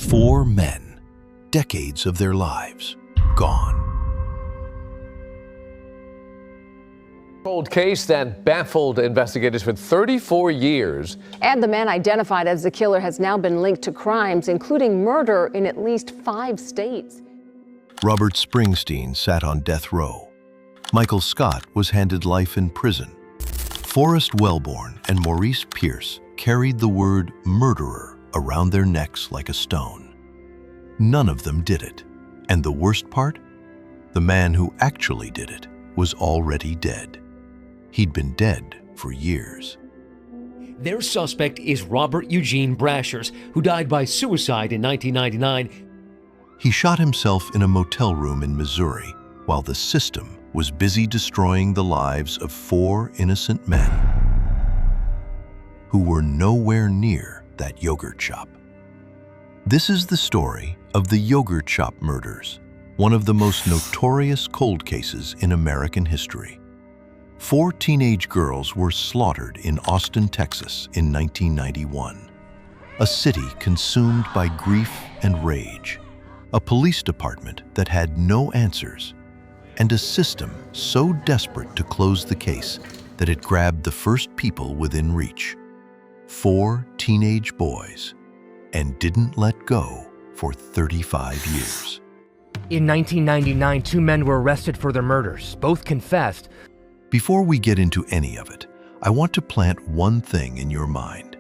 4 men, decades of their lives, gone. Cold case that baffled investigators for 34 years. And the man identified as the killer has now been linked to crimes, including murder in at least 5 states. Robert Springsteen sat on death row. Michael Scott was handed life in prison. Forrest Wellborn and Maurice Pierce carried the word murderer around their necks like a stone. None of them did it. And the worst part? The man who actually did it was already dead. He'd been dead for years. Their suspect is Robert Eugene Brashers, who died by suicide in 1999. He shot himself in a motel room in Missouri while the system was busy destroying the lives of 4 innocent men who were nowhere near that yogurt shop. This is the story of the yogurt shop murders, one of the most notorious cold cases in American history. 4 teenage girls were slaughtered in Austin, Texas in 1991, a city consumed by grief and rage, a police department that had no answers, and a system so desperate to close the case that it grabbed the first people within reach, 4 teenage boys, and didn't let go for 35 years. In 1999, 2 men were arrested for their murders. Both confessed. Before we get into any of it, I want to plant one thing in your mind.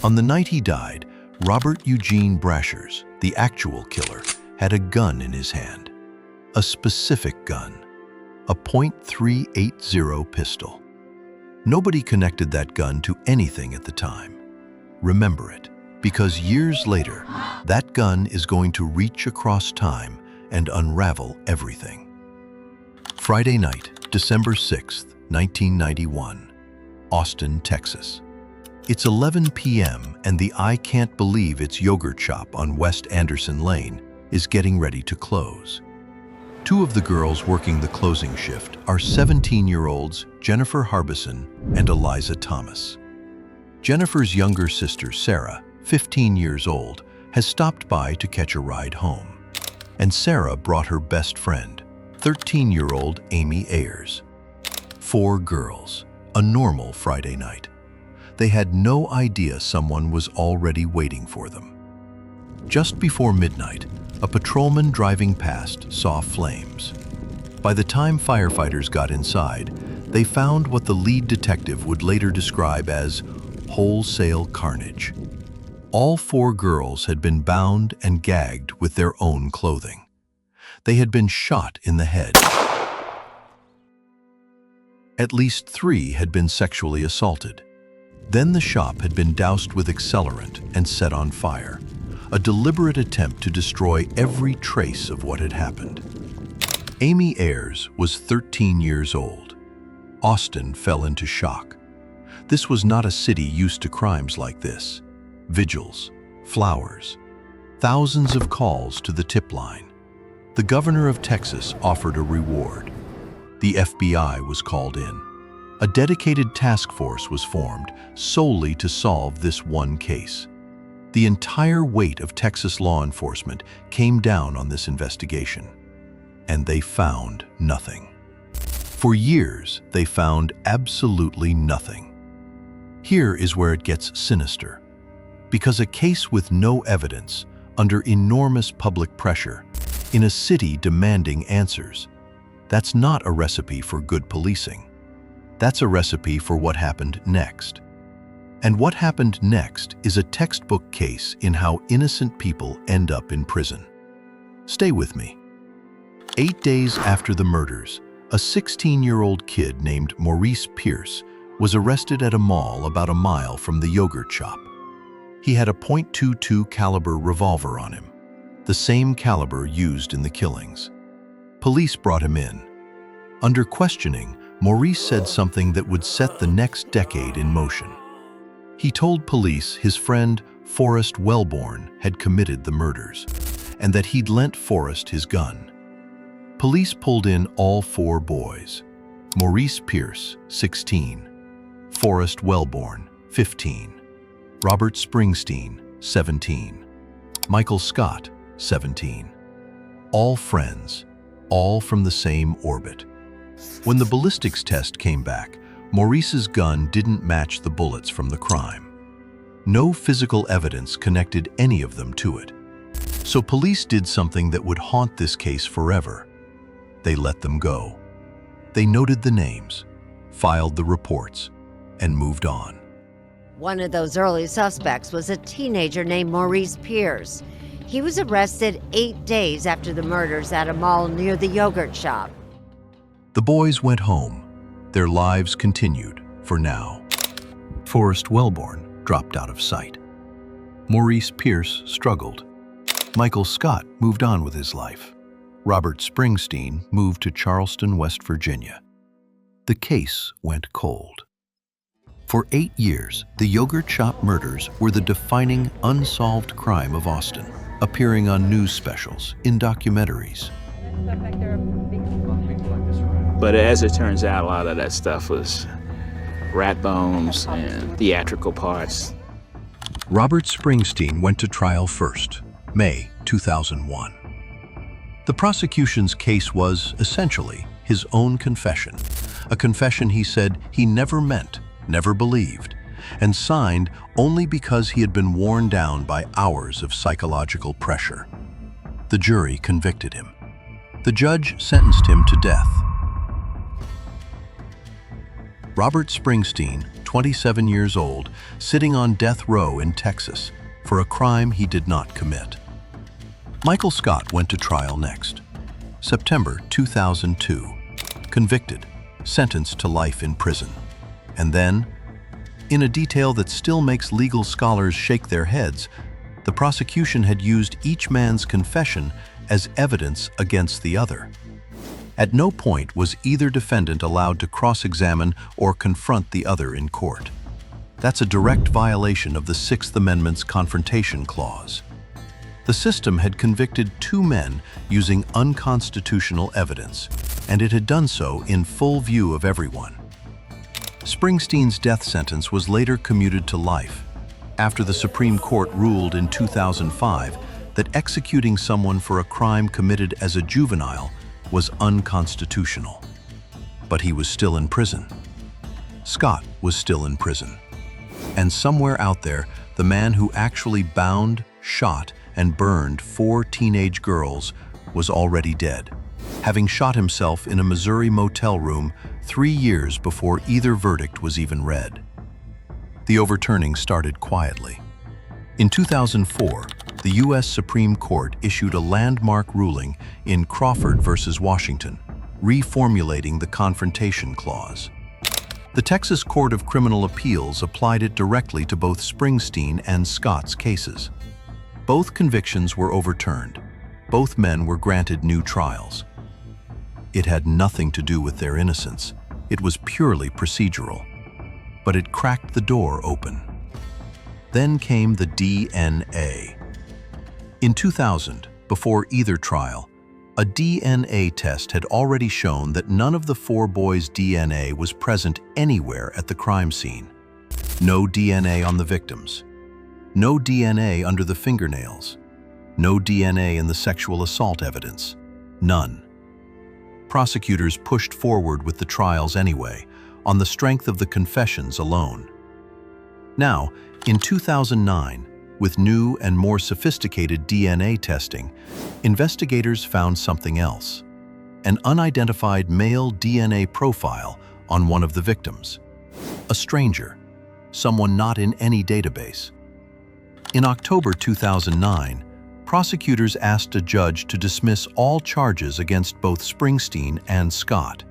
On the night he died, Robert Eugene Brashers, the actual killer, had a gun in his hand. A specific gun, a .380 pistol. Nobody connected that gun to anything at the time. Remember it, because years later, that gun is going to reach across time and unravel everything. Friday night, December 6th, 1991, Austin, Texas. It's 11 p.m. and the I Can't Believe It's yogurt shop on West Anderson Lane is getting ready to close. 2 of the girls working the closing shift are 17-year-olds Jennifer Harbison and Eliza Thomas. Jennifer's younger sister, Sarah, 15 years old, has stopped by to catch a ride home. And Sarah brought her best friend, 13-year-old Amy Ayers. 4 girls, a normal Friday night. They had no idea someone was already waiting for them. Just before midnight, a patrolman driving past saw flames. By the time firefighters got inside, they found what the lead detective would later describe as wholesale carnage. All 4 girls had been bound and gagged with their own clothing. They had been shot in the head. At least 3 had been sexually assaulted. Then the shop had been doused with accelerant and set on fire, a deliberate attempt to destroy every trace of what had happened. Amy Ayers was 13 years old. Austin fell into shock. This was not a city used to crimes like this. Vigils, flowers, thousands of calls to the tip line. The governor of Texas offered a reward. The FBI was called in. A dedicated task force was formed solely to solve this one case. The entire weight of Texas law enforcement came down on this investigation, and they found nothing. For years, they found absolutely nothing. Here is where it gets sinister. Because a case with no evidence, under enormous public pressure, in a city demanding answers, that's not a recipe for good policing. That's a recipe for what happened next. And what happened next is a textbook case in how innocent people end up in prison. Stay with me. 8 days after the murders, a 16-year-old kid named Maurice Pierce was arrested at a mall about a mile from the yogurt shop. He had a .22 caliber revolver on him, the same caliber used in the killings. Police brought him in. Under questioning, Maurice said something that would set the next decade in motion. He told police his friend Forrest Wellborn had committed the murders, and that he'd lent Forrest his gun. Police pulled in all 4 boys: Maurice Pierce, 16, Forrest Wellborn, 15, Robert Springsteen, 17. Michael Scott, 17. All friends, all from the same orbit. When the ballistics test came back, Maurice's gun didn't match the bullets from the crime. No physical evidence connected any of them to it. So police did something that would haunt this case forever. They let them go. They noted the names, filed the reports, and moved on. One of those early suspects was a teenager named Maurice Pierce. He was arrested 8 days after the murders at a mall near the yogurt shop. The boys went home. Their lives continued, for now. Forrest Wellborn dropped out of sight. Maurice Pierce struggled. Michael Scott moved on with his life. Robert Springsteen moved to Charleston, West Virginia. The case went cold. For 8 years, the yogurt shop murders were the defining unsolved crime of Austin, appearing on news specials, in documentaries. But as it turns out, a lot of that stuff was rat bones and theatrical parts. Robert Springsteen went to trial first, May 2001. The prosecution's case was, essentially, his own confession. A confession he said he never meant, never believed, and signed only because he had been worn down by hours of psychological pressure. The jury convicted him. The judge sentenced him to death. Robert Springsteen, 27 years old, sitting on death row in Texas for a crime he did not commit. Michael Scott went to trial next. September 2002. Convicted, sentenced to life in prison. And then, in a detail that still makes legal scholars shake their heads, the prosecution had used each man's confession as evidence against the other. At no point was either defendant allowed to cross-examine or confront the other in court. That's a direct violation of the Sixth Amendment's Confrontation Clause. The system had convicted 2 men using unconstitutional evidence, and it had done so in full view of everyone. Springsteen's death sentence was later commuted to life, after the Supreme Court ruled in 2005 that executing someone for a crime committed as a juvenile was unconstitutional. But he was still in prison. Scott was still in prison. And somewhere out there, the man who actually bound, shot, and burned 4 teenage girls was already dead, having shot himself in a Missouri motel room 3 years before either verdict was even read. The overturning started quietly. In 2004, the U.S. Supreme Court issued a landmark ruling in Crawford versus Washington, reformulating the Confrontation Clause. The Texas Court of Criminal Appeals applied it directly to both Springsteen and Scott's cases. Both convictions were overturned. Both men were granted new trials. It had nothing to do with their innocence. It was purely procedural. But it cracked the door open. Then came the DNA. In 2000, before either trial, a DNA test had already shown that none of the 4 boys' DNA was present anywhere at the crime scene. No DNA on the victims. No DNA under the fingernails. No DNA in the sexual assault evidence. None. Prosecutors pushed forward with the trials anyway, on the strength of the confessions alone. Now, in 2009, with new and more sophisticated DNA testing, investigators found something else: an unidentified male DNA profile on one of the victims. A stranger, someone not in any database. In October 2009, prosecutors asked a judge to dismiss all charges against both Springsteen and Scott.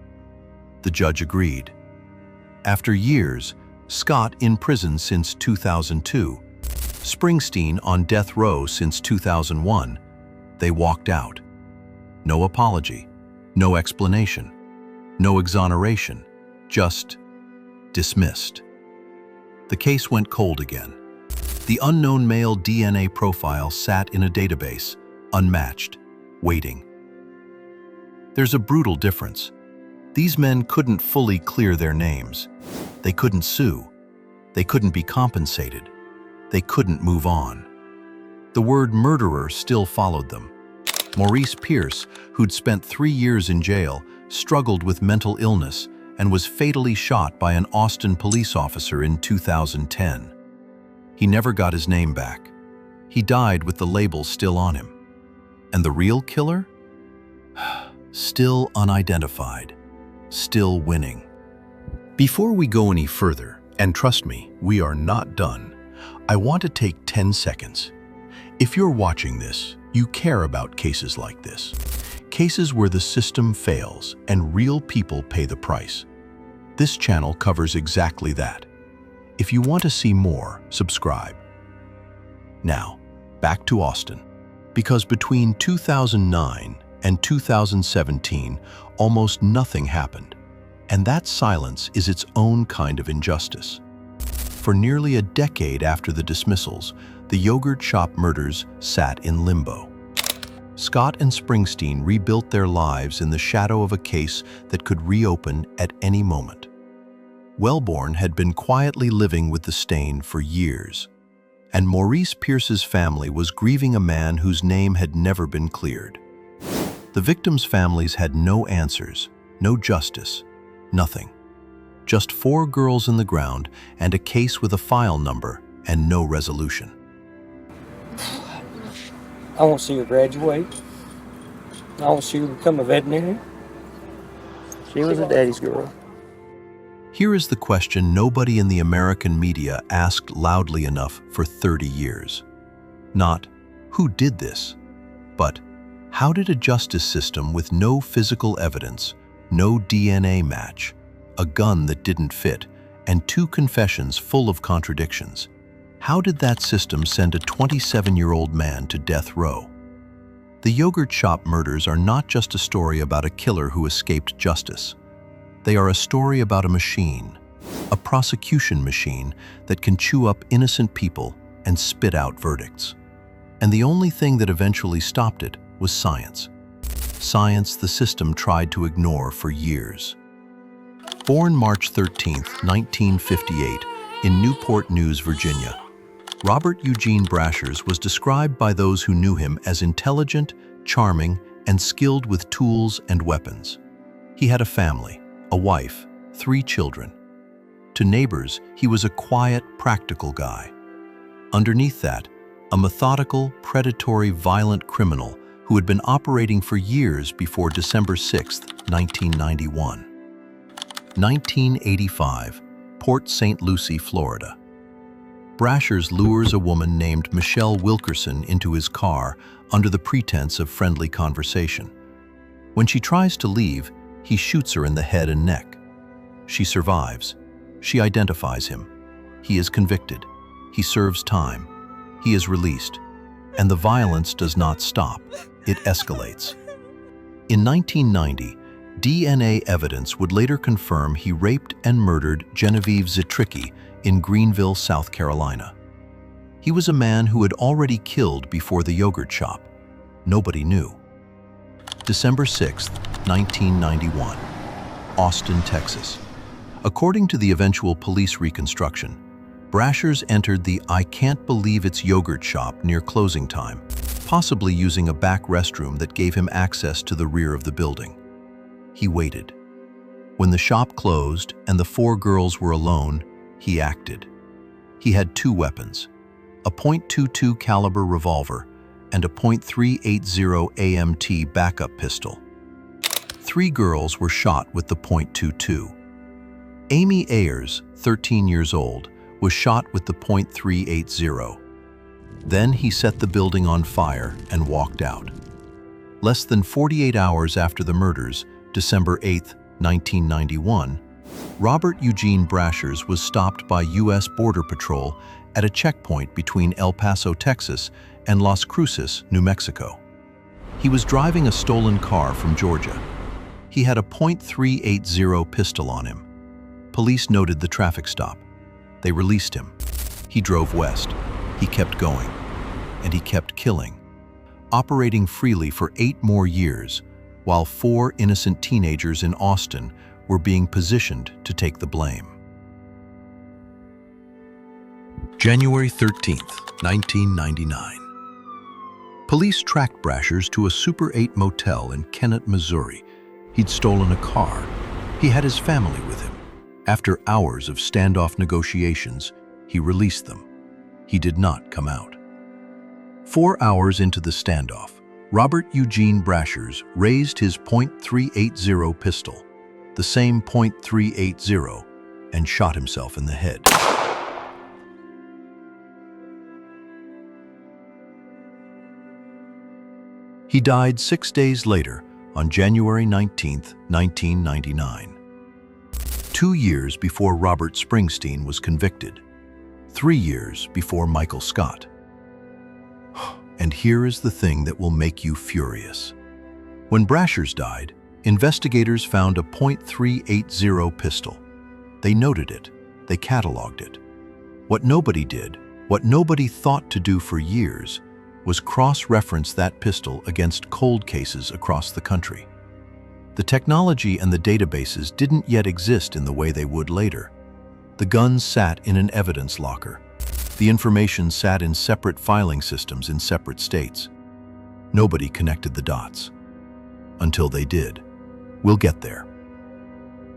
The judge agreed. After years, Scott in prison since 2002, Springsteen on death row since 2001, they walked out. No apology, no explanation, no exoneration, just dismissed. The case went cold again. The unknown male DNA profile sat in a database, unmatched, waiting. There's a brutal difference. These men couldn't fully clear their names. They couldn't sue. They couldn't be compensated. They couldn't move on. The word murderer still followed them. Maurice Pierce, who'd spent 3 years in jail, struggled with mental illness and was fatally shot by an Austin police officer in 2010. He never got his name back. He died with the label still on him. And the real killer? Still unidentified, still winning. Before we go any further, and trust me, we are not done, I want to take 10 seconds. If you're watching this, you care about cases like this. Cases where the system fails and real people pay the price. This channel covers exactly that. If you want to see more, subscribe. Now, back to Austin. Because between 2009 and 2017, almost nothing happened. And that silence is its own kind of injustice. For nearly a decade after the dismissals, the yogurt shop murders sat in limbo. Scott and Springsteen rebuilt their lives in the shadow of a case that could reopen at any moment. Wellborn had been quietly living with the stain for years, and Maurice Pierce's family was grieving a man whose name had never been cleared. The victims' families had no answers, no justice, nothing. Just 4 girls in the ground and a case with a file number and no resolution. I want to see her graduate. I want to see her become a veterinarian. She was a daddy's girl. Here is the question nobody in the American media asked loudly enough for 30 years. Not, who did this? But, how did a justice system with no physical evidence, no DNA match, a gun that didn't fit, and 2 confessions full of contradictions, how did that system send a 27-year-old man to death row? The yogurt shop murders are not just a story about a killer who escaped justice. They are a story about a machine, a prosecution machine that can chew up innocent people and spit out verdicts. And the only thing that eventually stopped it was science. Science the system tried to ignore for years. Born March 13, 1958, in Newport News, Virginia, Robert Eugene Brashers was described by those who knew him as intelligent, charming, and skilled with tools and weapons. He had a family, a wife, 3 children. To neighbors, he was a quiet, practical guy. Underneath that, a methodical, predatory, violent criminal who had been operating for years before December 6, 1991. 1985, Port St. Lucie, Florida. Brashers lures a woman named Michelle Wilkerson into his car under the pretense of friendly conversation. When she tries to leave, he shoots her in the head and neck. She survives. She identifies him. He is convicted. He serves time. He is released. And the violence does not stop. It escalates. In 1990, DNA evidence would later confirm he raped and murdered Genevieve Zitricki in Greenville, South Carolina. He was a man who had already killed before the yogurt shop. Nobody knew. December 6, 1991, Austin, Texas. According to the eventual police reconstruction, Brashers entered the I can't believe it's yogurt shop near closing time, possibly using a back restroom that gave him access to the rear of the building. He waited. When the shop closed and the 4 girls were alone, he acted. He had 2 weapons, a .22 caliber revolver and a .380 AMT backup pistol. 3 girls were shot with the .22. Amy Ayers, 13 years old, was shot with the .380. Then he set the building on fire and walked out. Less than 48 hours after the murders, December 8, 1991, Robert Eugene Brashers was stopped by U.S. Border Patrol at a checkpoint between El Paso, Texas, and Las Cruces, New Mexico. He was driving a stolen car from Georgia. He had a .380 pistol on him. Police noted the traffic stop. They released him. He drove west. He kept going. And he kept killing, operating freely for 8 more years, while 4 innocent teenagers in Austin were being positioned to take the blame. January 13th, 1999. Police tracked Brashers to a Super 8 motel in Kennett, Missouri. He'd stolen a car. He had his family with him. After hours of standoff negotiations, he released them. He did not come out. 4 hours into the standoff, Robert Eugene Brashers raised his .380 pistol, the same .380, and shot himself in the head. He died 6 days later on January 19, 1999. 2 years before Robert Springsteen was convicted. 3 years before Michael Scott. And here is the thing that will make you furious. When Brashers died, investigators found a .380 pistol. They noted it. They cataloged it. What nobody did, what nobody thought to do for years, was cross-reference that pistol against cold cases across the country. The technology and the databases didn't yet exist in the way they would later. The guns sat in an evidence locker. The information sat in separate filing systems in separate states. Nobody connected the dots. Until they did. We'll get there.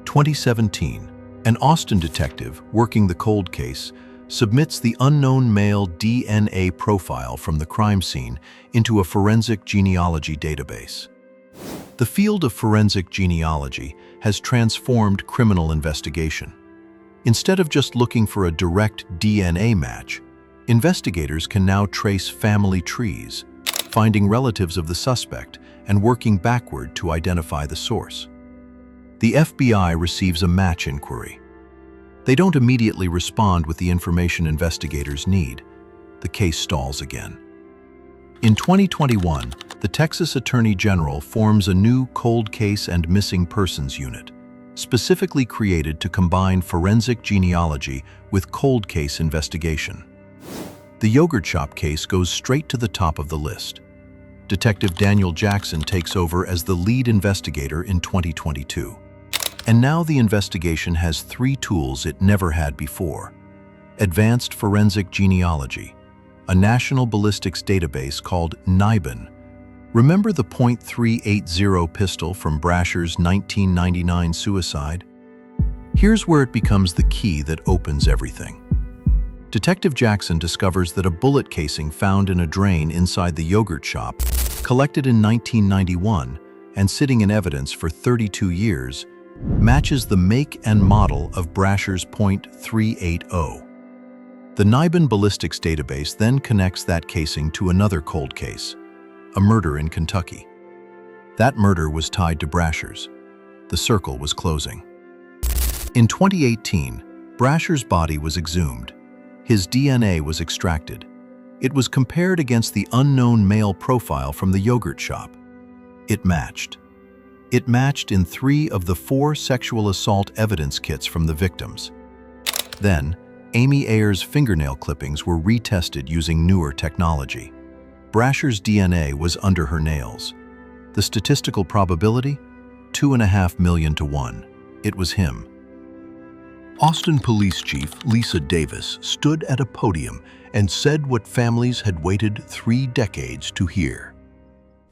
2017, an Austin detective working the cold case submits the unknown male DNA profile from the crime scene into a forensic genealogy database. The field of forensic genealogy has transformed criminal investigation. Instead of just looking for a direct DNA match, investigators can now trace family trees, finding relatives of the suspect and working backward to identify the source. The FBI receives a match inquiry. They don't immediately respond with the information investigators need. The case stalls again. In 2021, the Texas Attorney General forms a new cold case and missing persons unit, specifically created to combine forensic genealogy with cold case investigation. The yogurt shop case goes straight to the top of the list. Detective Daniel Jackson takes over as the lead investigator in 2022. And now the investigation has 3 tools it never had before. Advanced forensic genealogy, a national ballistics database called NIBIN. Remember the .380 pistol from Brashers' 1999 suicide? Here's where it becomes the key that opens everything. Detective Jackson discovers that a bullet casing found in a drain inside the yogurt shop, collected in 1991 and sitting in evidence for 32 years, matches the make and model of Brashers' .380. The NIBIN ballistics database then connects that casing to another cold case, a murder in Kentucky. That murder was tied to Brashers. The circle was closing. In 2018, Brashers' body was exhumed. His DNA was extracted. It was compared against the unknown male profile from the yogurt shop. It matched. It matched in 3 of the 4 sexual assault evidence kits from the victims. Then, Amy Ayers' fingernail clippings were retested using newer technology. Brashers' DNA was under her nails. The statistical probability? 2.5 million to 1. It was him. Austin Police Chief Lisa Davis stood at a podium and said what families had waited 3 decades to hear.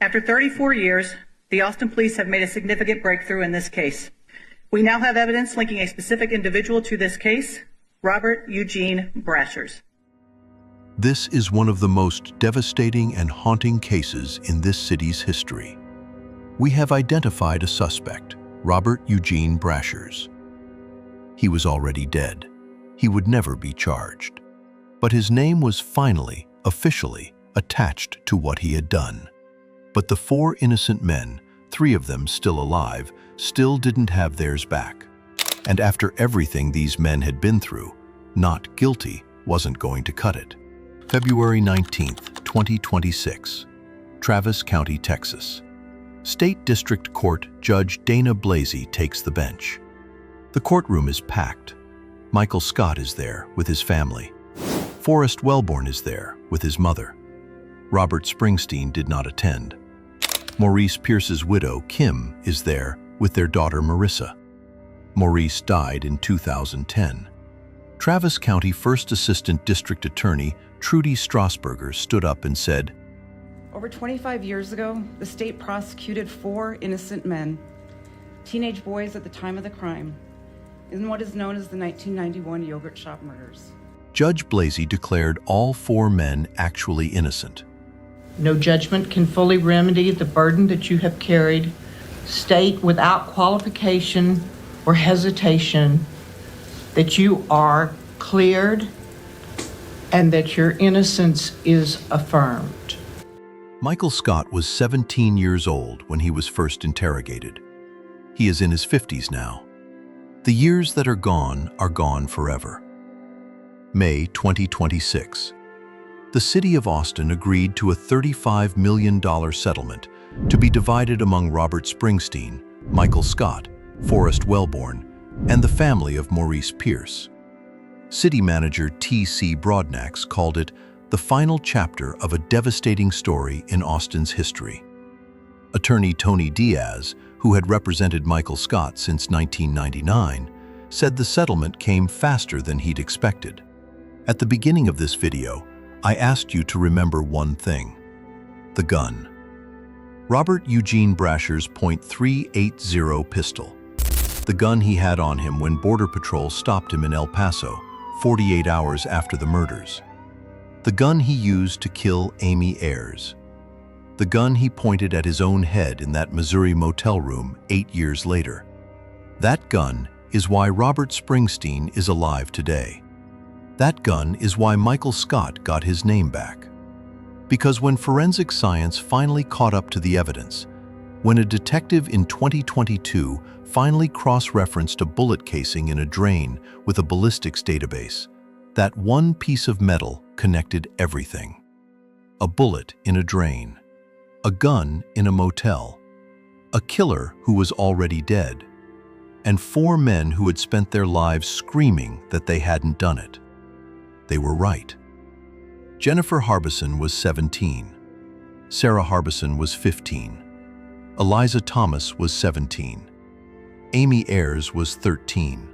After 34 years, the Austin Police have made a significant breakthrough in this case. We now have evidence linking a specific individual to this case, Robert Eugene Brashers. This is one of the most devastating and haunting cases in this city's history. We have identified a suspect, Robert Eugene Brashers. He was already dead. He would never be charged. But his name was finally, officially, attached to what he had done. But the 4 innocent men, 3 of them still alive, still didn't have theirs back. And after everything these men had been through, not guilty wasn't going to cut it. February 19th, 2026, Travis County, Texas. State District Court Judge Dana Blasey takes the bench. The courtroom is packed. Michael Scott is there with his family. Forrest Wellborn is there with his mother. Robert Springsteen did not attend. Maurice Pierce's widow, Kim, is there with their daughter, Marissa. Maurice died in 2010. Travis County First Assistant District Attorney Trudy Strasburger stood up and said, Over 25 years ago, the state prosecuted 4 innocent men, teenage boys at the time of the crime, in what is known as the 1991 yogurt shop murders. Judge Blasey declared all 4 men actually innocent. No judgment can fully remedy the burden that you have carried. State without qualification or hesitation that you are cleared and that your innocence is affirmed. Michael Scott was 17 years old when he was first interrogated. He is in his 50s now. The years that are gone forever. May 2026. The city of Austin agreed to a $35 million settlement to be divided among Robert Springsteen, Michael Scott, Forrest Wellborn, and the family of Maurice Pierce. City manager T.C. Broadnax called it the final chapter of a devastating story in Austin's history. Attorney Tony Diaz, who had represented Michael Scott since 1999, said the settlement came faster than he'd expected. At the beginning of this video, I asked you to remember one thing: the gun. Robert Eugene Brashers' .380 pistol. The gun he had on him when Border Patrol stopped him in El Paso, 48 hours after the murders. The gun he used to kill Amy Ayers. The gun he pointed at his own head in that Missouri motel room 8 years later. That gun is why Robert Springsteen is alive today. That gun is why Michael Scott got his name back. Because when forensic science finally caught up to the evidence, when a detective in 2022 finally cross-referenced a bullet casing in a drain with a ballistics database, that one piece of metal connected everything. A bullet in a drain, a gun in a motel, a killer who was already dead, and 4 men who had spent their lives screaming that they hadn't done it. They were right. Jennifer Harbison was 17. Sarah Harbison was 15. Eliza Thomas was 17. Amy Ayers was 13.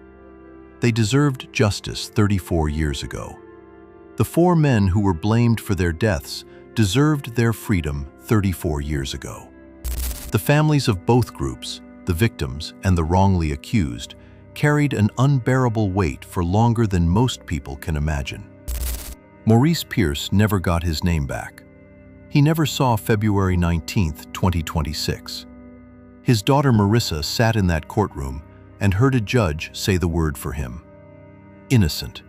They deserved justice 34 years ago. The 4 men who were blamed for their deaths deserved their freedom 34 years ago. The families of both groups, the victims and the wrongly accused, carried an unbearable weight for longer than most people can imagine. Maurice Pierce never got his name back. He never saw February 19, 2026. His daughter Marissa sat in that courtroom and heard a judge say the word for him: innocent.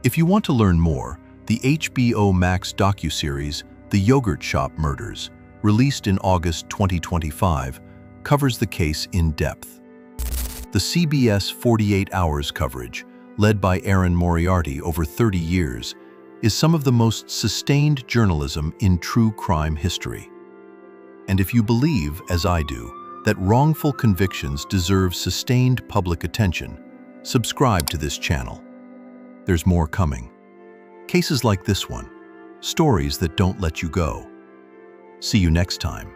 If you want to learn more, the HBO Max docuseries The Yogurt Shop Murders, released in August 2025, covers the case in depth. The CBS 48 Hours coverage, led by Erin Moriarty over 30 years, is some of the most sustained journalism in true crime history. And if you believe, as I do, that wrongful convictions deserve sustained public attention, subscribe to this channel. There's more coming. Cases like this one, stories that don't let you go. See you next time.